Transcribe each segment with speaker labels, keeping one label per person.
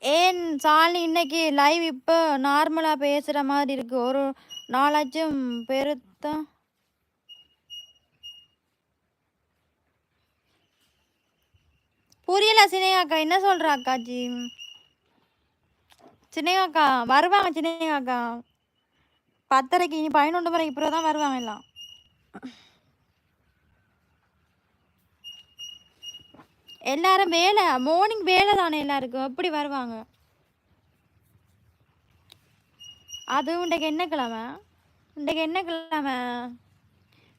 Speaker 1: ஏன் சாலினி இன்னைக்கு லைவ் இப்போ நார்மலா பேசுற மாதிரி இருக்கு. ஒரு 4,00,000 பேருத்தான். புரியல சினையாக்கா, என்ன சொல்ற அக்காச்சி? சினையாக்கா வருவாங்க, சினையாக்கா 10:30க்கு, இனி 11 வரைக்கும் இப்பதான் வருவாங்க எல்லாம். எல்லாரும் வேலை, மார்னிங் வேலை தானே எல்லாருக்கும், எப்படி வருவாங்க? அது இன்றைக்கு என்ன கிழமை? இன்றைக்கு என்ன கிழமை?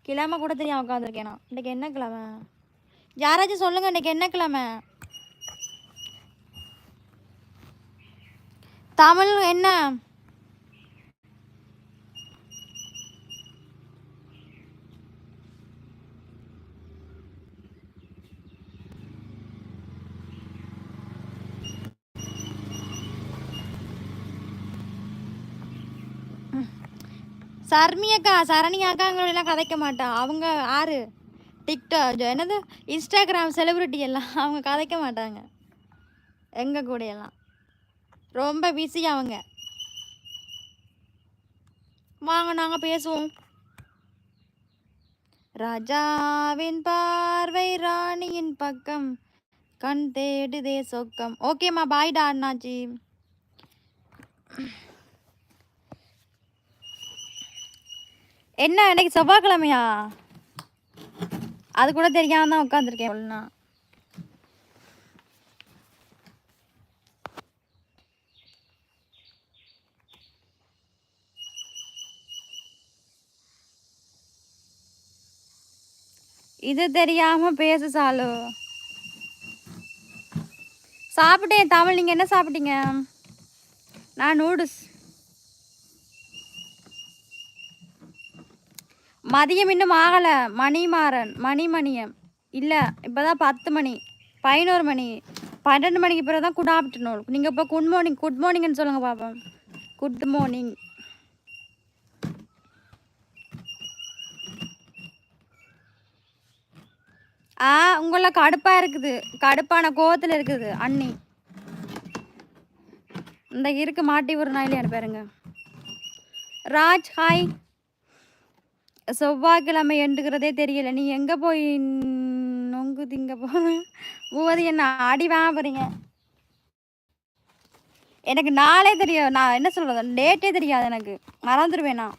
Speaker 1: கிழமை கூட தெரியாம உட்காந்துருக்கேன் நான். இன்றைக்கு என்ன கிழமை? யாராச்சும் சொல்லுங்க, இன்றைக்கு என்ன கிழமை? தமிழ் என்ன? சர்மியக்கா, சரணியாக்காங்களெல்லாம் கதைக்க மாட்டா. அவங்க யாரு? டிக்டாக் என்னது இன்ஸ்டாகிராம் செலிபிரிட்டி எல்லாம் அவங்க கதைக்க மாட்டாங்க எங்க கூட எல்லாம். ரொம்ப பிஸி அவங்க. வாங்க நாங்க பேசுவோம். ராஜாவின் பார்வை ராணியின் பக்கம், கண் தேடுதே சொக்கம். ஓகேம்மா, பாய்டா அண்ணாச்சி. என்ன இன்னைக்கு செவ்வாய்க்கிழமையா? அது கூட தெரியாம தான் உட்காந்துருக்கேன். இது தெரியாம பேசு சாலு. சாப்பிட்டேன் தமிழ். நீங்க என்ன சாப்பிட்டீங்க? நான் நூடுல்ஸ். மதியம் இன்னும் ஆகல. மணிமாறன் மணிமணியம் இல்லை, இப்போதான் 10 மணி, 11 மணி, 12 மணிக்கு பிறகு தான் குட் ஆஃப்டர்நூன். நீங்கள் இப்போ குட் மார்னிங், குட் மார்னிங்னு சொல்லுங்கள் பாப்போம். Good morning. உங்கள கடுப்பா இருக்குது, கடுப்பான கோவத்தில் இருக்குது அண்ணி. இந்த இருக்கு மாட்டி ஒரு நாயிலே அனுப்பாருங்க. ராஜ் ஹாய். செவ்வாய்க்கிழமை எண்டுகிறதே தெரியல. நீ எங்கே போய் நொங்கு திங்க போவது? என்ன அடி வாங்க போறீங்க? எனக்கு நாளே தெரியும். நான் என்ன சொல்றது, டேட்டே தெரியாது எனக்கு, மறந்துடுவேன் நான்.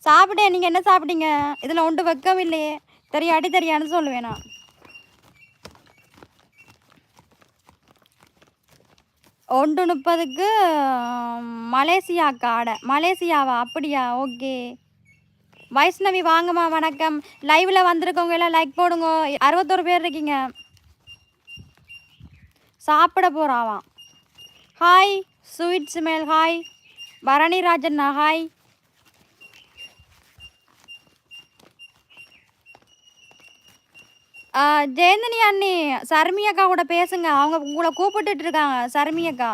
Speaker 1: சாப்பிட்டேன். நீங்கள் என்ன சாப்பிட்டீங்க? இதில் ஒன்று வைக்கவில்லையே. தெரியாட்டி தெரியான்னு சொல்லுவேன் நான். 1:30க்கு மலேசியா காடை. மலேசியாவா? அப்படியா? ஓகே. வைஷ்ணவி வாங்கம்மா, வணக்கம். லைவில் வந்திருக்கவங்க எல்லாம் லைக் போடுங்க. 61 பேர் இருக்கீங்க. சாப்பிட போகிறாவாம். Hi sweet smell. Hi Bharani Rajanna. Hi. Jayanthini அண்ணி, சர்மி அக்கா கூட பேசுங்க. அவங்க உங்களை கூப்பிட்டுட்டு இருக்காங்க. சர்மி அக்கா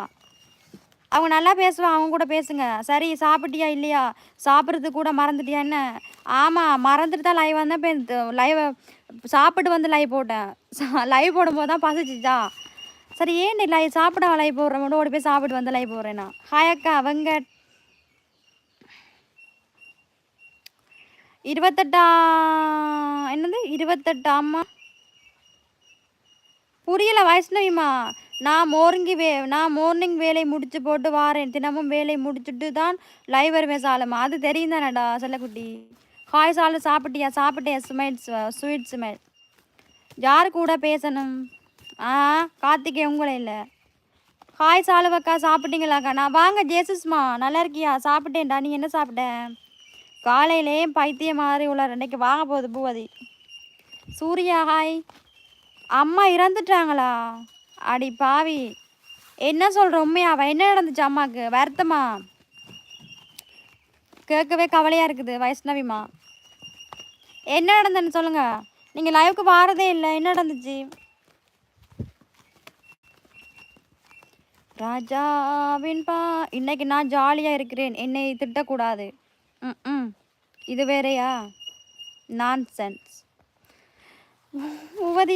Speaker 1: அவங்க நல்லா பேசுவாங்க, அவங்க கூட பேசுங்க. சரி, சாப்பிட்டியா இல்லையா? சாப்பிட்றது கூட மறந்துட்டியா என்ன? ஆமாம், மறந்துட்டு தான் லைவ் வந்தேன். இப்போ லைவை சாப்பிட்டு வந்து லைவ் போட்டேன். லைவ் போடும்போது தான் பசிச்சுச்சா. சரி, ஏன் நீ லைவ் சாப்பிட லைவ் போடுறேன், ஓடி போய் சாப்பிட்டு வந்து லைவ் போடுறேன்னா. ஹாய் அக்கா. அவங்க 28 என்னது 28? ஆமாம், புரியல வைஷ்ணவிமா. நான் மார்னிங் வேலை முடிச்சு போட்டு வாரேன். தினமும் வேலை முடிச்சுட்டு தான் லைவ் வருவேன் சாலம்மா. அது தெரியும் தானடா செல்லக்குட்டி. ஹாய் சாலு, சாப்பிட்டியா? சாப்பிட்டேன். Sweet smell. யார் கூட பேசணும்? கார்த்திகே, உங்களே இல்லை. ஹாய் சாலுவக்கா, சாப்பிட்டீங்களாக்கா? நான் வாங்க ஜேசஸ்மா, நல்லா இருக்கியா? சாப்பிட்டேன்டா. நீ என்ன சாப்பிட்ட? காலையிலே பைத்தியம் மாதிரி உள்ள இன்னைக்கு வாங்க போகுது பூவதி. சூர்யா ஹாய். அம்மா இறந்துட்டாங்களா? அடி பாவி, என்ன சொல்கிற? உண்மையாவா? என்ன நடந்துச்சு அம்மாவுக்கு? வருத்தமா? கேட்கவே கவலையாக இருக்குது வைஷ்ணவிமா. என்ன நடந்துன்னு சொல்லுங்க. நீங்கள் லைவுக்கு வாரதே இல்லை. என்ன நடந்துச்சு? ராஜாவின் இன்னைக்கு நான் ஜாலியாக இருக்கிறேன். என்னை திட்டக்கூடாது. இது வேறையா? நான்சென்ஸ்.